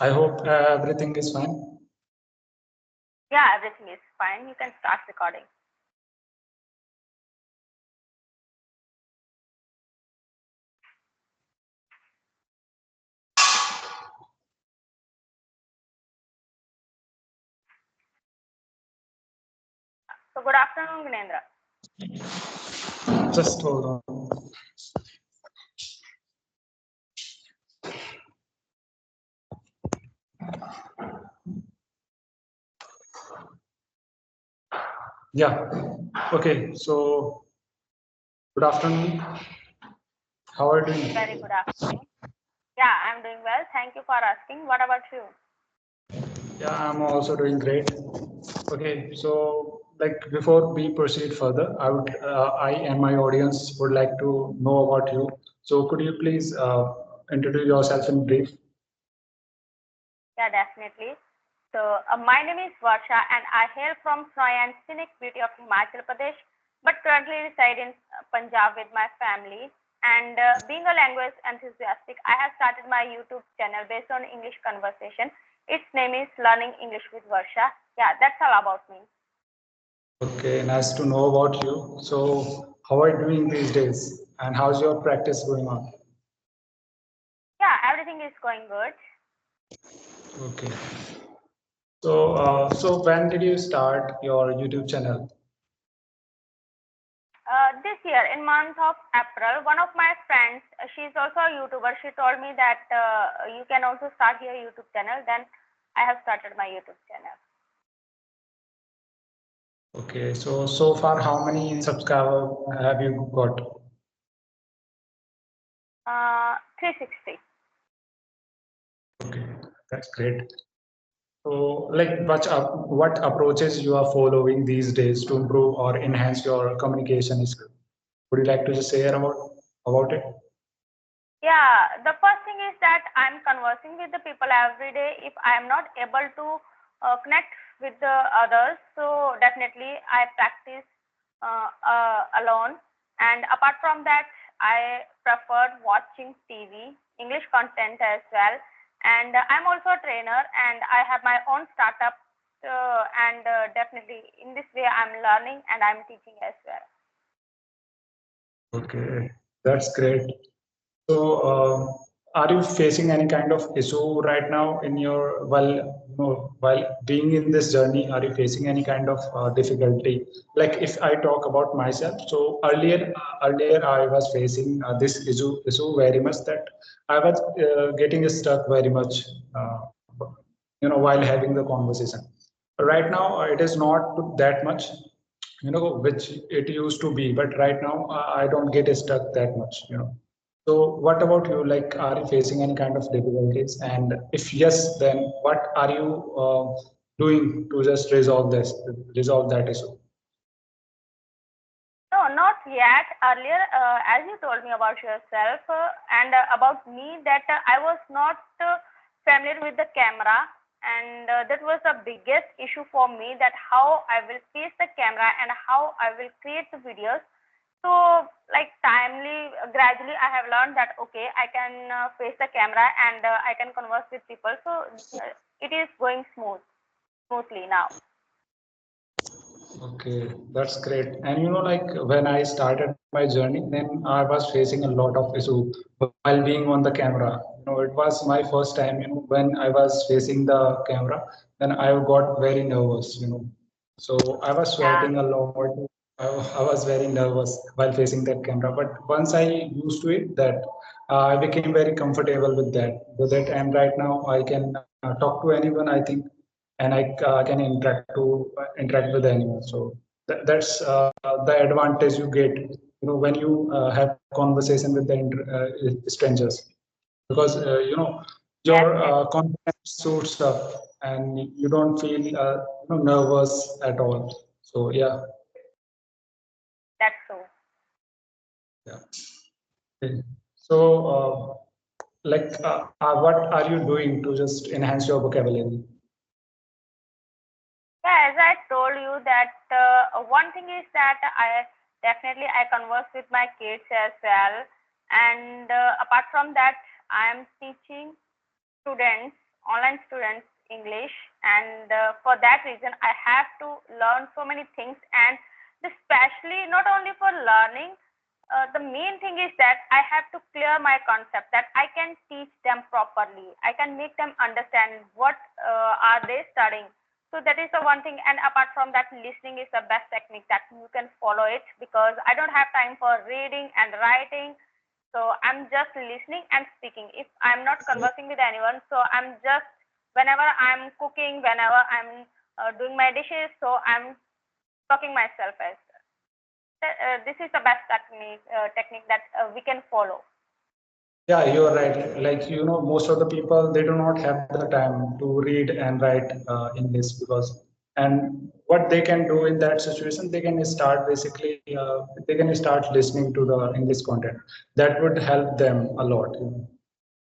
I hope everything is fine. Yeah, everything is fine. You can start recording. So good afternoon, Ghanendra. Just hold on. Yeah. Okay. So, good afternoon. How are you doing? Very good afternoon. Yeah, I'm doing well. Thank you for asking. What about you? Yeah, I'm also doing great. Okay. So, like before we proceed further, I and my audience would like to know about you. So, could you please introduce yourself in brief? Yeah, definitely. So my name is Varsha and I hail from snowy and scenic beauty of Himachal Pradesh, but currently reside in Punjab with my family. And being a language enthusiastic, I have started my YouTube channel based on English conversation. Its name is Learning English with Varsha. Yeah, that's all about me. Okay. Nice to know about you. So, how are you doing these days? And how's your practice going on? Yeah, everything is going good. Okay. So when did you start your YouTube channel? This year, in month of April, one of my friends, she's also a YouTuber. She told me that you can also start your YouTube channel. Then I have started my YouTube channel. Okay, so far, how many subscribers have you got? 360. Okay, that's great. So, like, what approaches you are following these days to improve or enhance your communication skill? Would you like to just share about it? Yeah, the first thing is that I'm conversing with the people every day. If I am not able to connect with the others, so definitely I practice alone. And apart from that, I prefer watching TV, English content as well. And I'm also a trainer, and I have my own startup. And definitely in this way, I'm learning and I'm teaching as well. Okay, that's great. So, are you facing any kind of issue right now in your while being in this journey? Are you facing any kind of difficulty? Like if I talk about myself, so earlier I was facing this issue very much that I was getting stuck very much, while having the conversation. Right now, it is not that much, which it used to be, but right now I don't get stuck that much. So what about you? Like, are you facing any kind of difficulties? And if yes, then what are you doing to just resolve that issue? No, not yet. Earlier, as you told me about yourself and about me, that I was not familiar with the camera, and that was the biggest issue for me. That how I will face the camera and how I will create the videos. So, like gradually, I have learned that okay, I can face the camera and I can converse with people. So it is going smoothly now. Okay, that's great. And like when I started my journey, then I was facing a lot of issue while being on the camera. It was my first time, when I was facing the camera, then I got very nervous. So I was Yeah. sweating a lot. I was very nervous while facing that camera. But once I used to it, that I became very comfortable with that. And right now I can talk to anyone, I think, and I can interact with anyone. So that's the advantage you get, when you have conversation with the strangers, because Yes. your Yes. confidence suits up, and you don't feel nervous at all. So yeah, That's so. yeah. Okay. So what are you doing to just enhance your vocabulary? Yeah, as I told you that one thing is that I converse with my kids as well, and apart from that, I am teaching students online students English, and for that reason I have to learn so many things, and especially not only for learning. The main thing is that I have to clear my concept, that I can teach them properly. I can make them understand what are they studying. So that is the one thing. And apart from that, listening is the best technique that you can follow it, because I don't have time for reading and writing. So I'm just listening and speaking. If I'm not conversing with anyone, so I'm just, whenever I'm cooking, whenever I'm doing my dishes, so I'm talking myself as this is the best technique that we can follow. Yeah, you're right. Like, most of the people, they do not have the time to read and write English, because, and what they can do in that situation, they can start basically, they can start listening to the English content. That would help them a lot.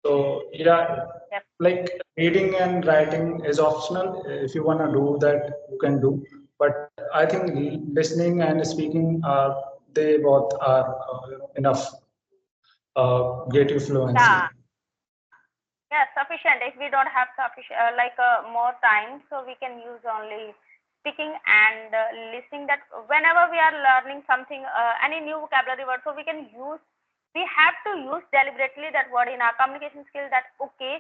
So, yeah, Yep. like reading and writing is optional. If you want to do that, you can do. But I think listening and speaking, they both are enough get you fluency. Yeah, yeah, sufficient. If we don't have sufficient more time, so we can use only speaking and listening. That whenever we are learning something, any new vocabulary word, so we can use. We have to use deliberately that word in our communication skill. That okay,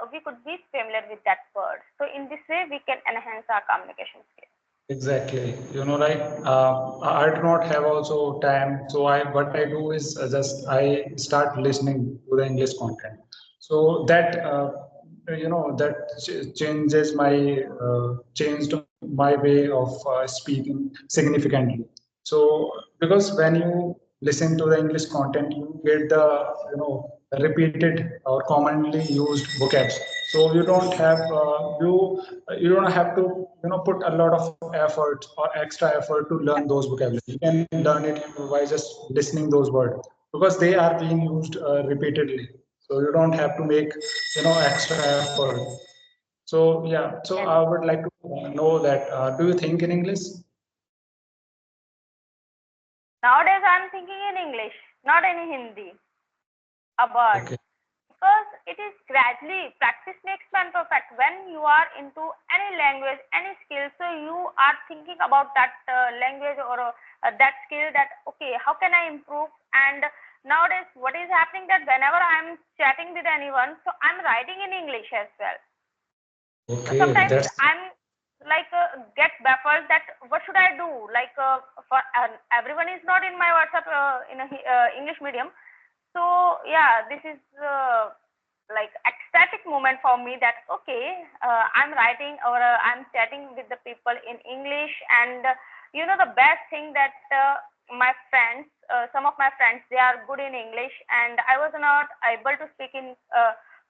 we could be familiar with that word. So in this way, we can enhance our communication skill. Exactly. Like I do not have also time. So what I do is just I start listening to the English content. So that that changes my changed my way of speaking significantly. So because when you listen to the English content, you get the repeated or commonly used vocabs. So you don't have to put a lot of effort or extra effort to learn those vocabulary. You can learn it by just listening those words, because they are being used repeatedly. So you don't have to make extra effort. So yeah, so Yes. I would like to know that do you think in English? Nowadays, I'm thinking in English, not in Hindi. About, Okay. because it is gradually, practice makes man perfect. When you are into any language, any skill, so you are thinking about that language or that skill, that okay, how can I improve? And nowadays what is happening, that whenever I'm chatting with anyone, so I'm writing in English as well. So Okay, sometimes that's I'm get baffled that what should I do, like for everyone is not in my WhatsApp in a English medium. So yeah, this is like ecstatic moment for me, that okay, I'm writing or I'm chatting with the people in English. And the best thing that my friends, some of my friends, they are good in English, and I was not able to speak in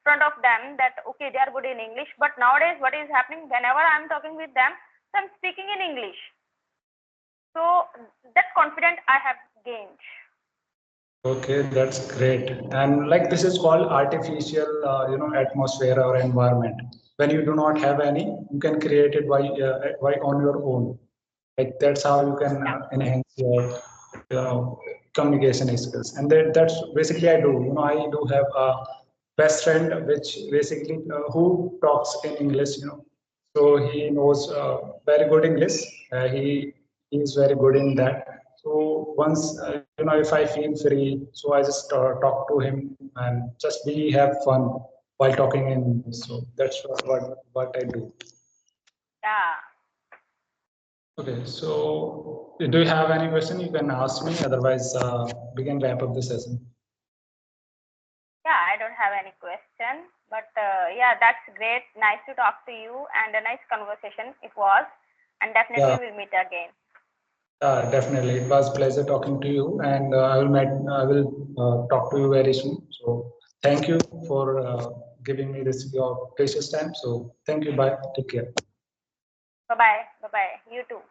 front of them, that okay, they are good in English. But nowadays what is happening, whenever I'm talking with them, so I'm speaking in English. So that confidence I have gained. okay, that's great. And like this is called artificial, atmosphere or environment. When you do not have any, you can create it by on your own. Like that's how you can Yeah. enhance your, communication skills. And that's basically I do. I do have a best friend, which basically who talks in English. So he knows very good English. He is very good in that. So once if I feel free, so I just talk to him and just we have fun while talking in English. So that's what I do. Yeah. Okay, so do you have any question? You can ask me. Otherwise, we can wrap up the session. Yeah, I don't have any question, but yeah, that's great. Nice to talk to you, and a nice conversation it was, and definitely Yeah, we'll meet again. definitely. It was pleasure talking to you, and I will talk to you very soon. So thank you for giving me this your precious time. So thank you. Bye. Take care. Bye bye. Bye bye. You too.